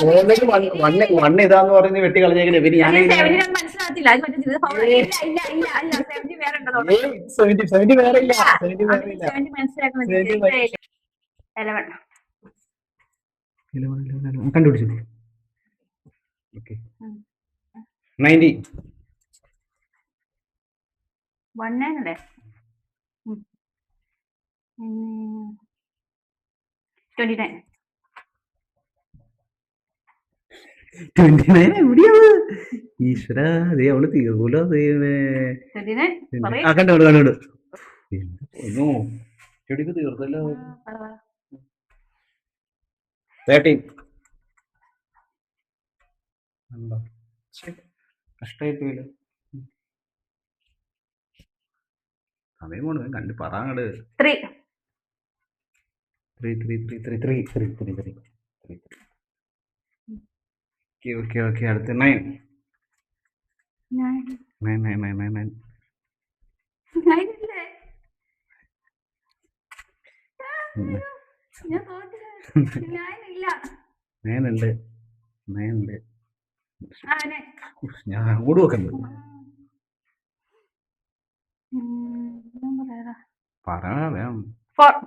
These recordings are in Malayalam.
ഓൾറെഡി ഇതാന്ന് പറഞ്ഞ് വെട്ടി കളഞ്ഞേക്കണേ പിന്നെ ഞാൻ മനസ്സിലാകത്തില്ല. സെവന്റി വേറെ ഇല്ല, സെവന്റി വേറെ ഇല്ല. കണ്ടുപിടിച്ചു. ഓക്കെ 90 1 29 29 എവിടെയാണ് ഈശ്വര? ദേ അവള് തീർക്കൂലോ ദൈവമേ. കണ്ടു ചെടിക്ക് തീർത്തല്ലോ. 13 കഷ്ടായി പോയില്ലോ. സമയം പോണ കണ്ടു പറങ്ങട്. 3 ഓക്കെ അടുത്ത് 9 ഞാൻ അങ്ങോട്ട് നോക്കണ്ട് പറയാം. 4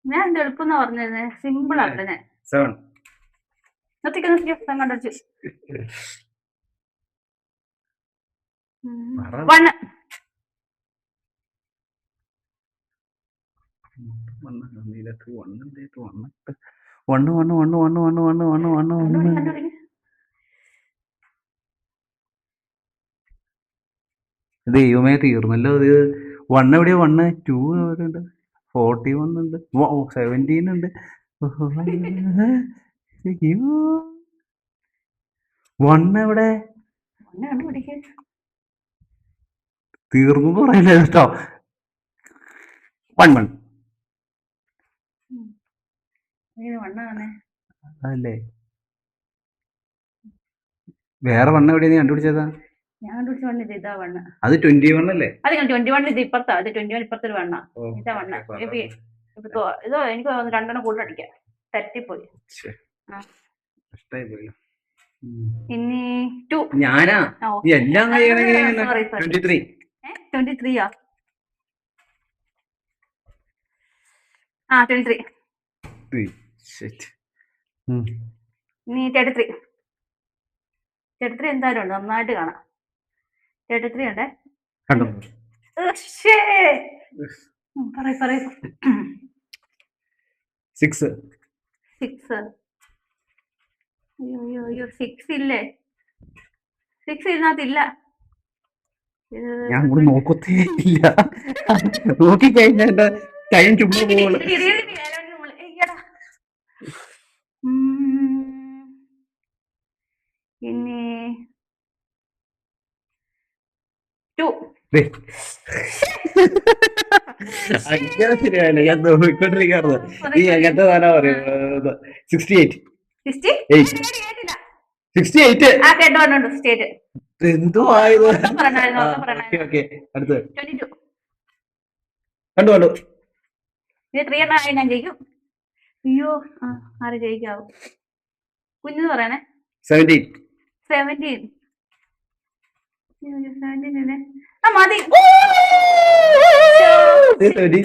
ഞാൻ എളുപ്പം പറഞ്ഞത് സിമ്പിൾ ആണ്. 7 കണ്ടു 1 ദൈവമേ തീർന്നല്ലോ. അത് 1 എവിടെയാ? 1 2 ഉണ്ട്, 41 ഉണ്ട്, 17 ഉണ്ട്. 1 എവിടെ? തീർന്നു പറയല്ലേ കേട്ടോ. 1 അല്ലേ? വേറെ 1 എവിടെയാ നീ കണ്ടുപിടിച്ചതാ? അത് 21 അല്ലേ? അത് 21 ഇത് ഇപ്പുറത്താ. അത് 21 ഇപ്പുറത്തൊരു 1 ഇതാ 1. ഇതോ എനിക്ക് 2 കൂടുതൽ അടിക്കാം. തെറ്റിപ്പോയി. ഇനി 2 ഞാനാ എല്ലാം 23. 23 23. ഇനി 33 എന്തായാലും ഉണ്ട്, നന്നായിട്ട് കാണാം. 33 ഉണ്ട്. കണ്ടോ? 6 ഇല്ലേ? 6 ഇതിനകത്തില്ല. ഞാൻ കൂടെ നോക്കത്തേ ഇല്ല. നോക്കിക്കഴിഞ്ഞാൽ എന്റെ കൈ ചുമ്മാ പോകുള്ളൂ. പിന്നെ 2 അങ്ങനെ ശരിയായില്ല. ഞാൻ നോക്കിക്കൊണ്ടിരിക്കാറുണ്ട്. നീ അങ്ങനത്തെ താനാ പറയുന്നത്. 68 എന്തോ ആയത്. അടുത്ത് കണ്ടു 3 ഞാൻ ജയിക്കും. അയ്യോ ആര് ജയിക്കാവും? കുഞ്ഞെന്ന് പറയണേ. 17 മതി. ഓൾറെഡി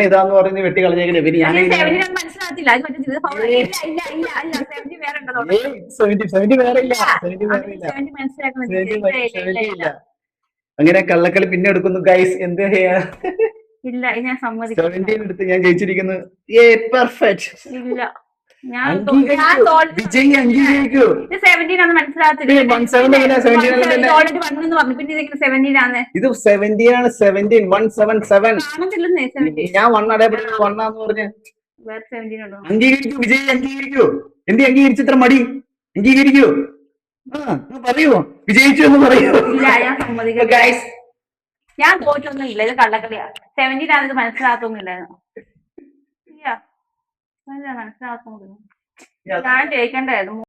ഇതാന്ന് പറഞ്ഞ് വെട്ടി കളഞ്ഞേക്കണേ പിന്നെ ഞാൻ മനസ്സിലാകത്തില്ല. സെവന്റി വേറെ ഇല്ല, അങ്ങനെ കള്ളക്കളി പിന്നെ എടുക്കുന്നു ഗൈസ്. എന്ത് ചെയ്യാ? ഇല്ല ഞാൻ സമ്മതിക്കും. 17 എടുത്ത് ഞാൻ ജയിച്ചിരിക്കുന്നു. പെർഫെക്റ്റ്. ഇല്ല വിജയ് അംഗീകരിക്കൂ. 17 ആണെന്ന് മനസ്സിലാകത്തില്ല. ഇത് 17 ആണ്. 17 177 ഞാൻ 1 അടയപ്പെടുന്ന 1 ആന്ന് പറഞ്ഞ് അംഗീകരിക്കൂ. വിജയ് അംഗീകരിക്കൂ. എന്ത് അംഗീകരിച്ചു ഇത്ര മടി? അംഗീകരിക്കൂ. പറയൂ വിജയിച്ചു എന്ന് പറയൂ. ഞാൻ തോറ്റൊന്നും ഇല്ല. ഇത് കള്ളക്കളിയാ. 17 ആണെന്ന് മനസ്സിലാകത്തൊന്നുമില്ലായിരുന്നു. മനസ്സിലാക്കുന്നു. ഞാൻ ജയിക്കണ്ടായിരുന്നു.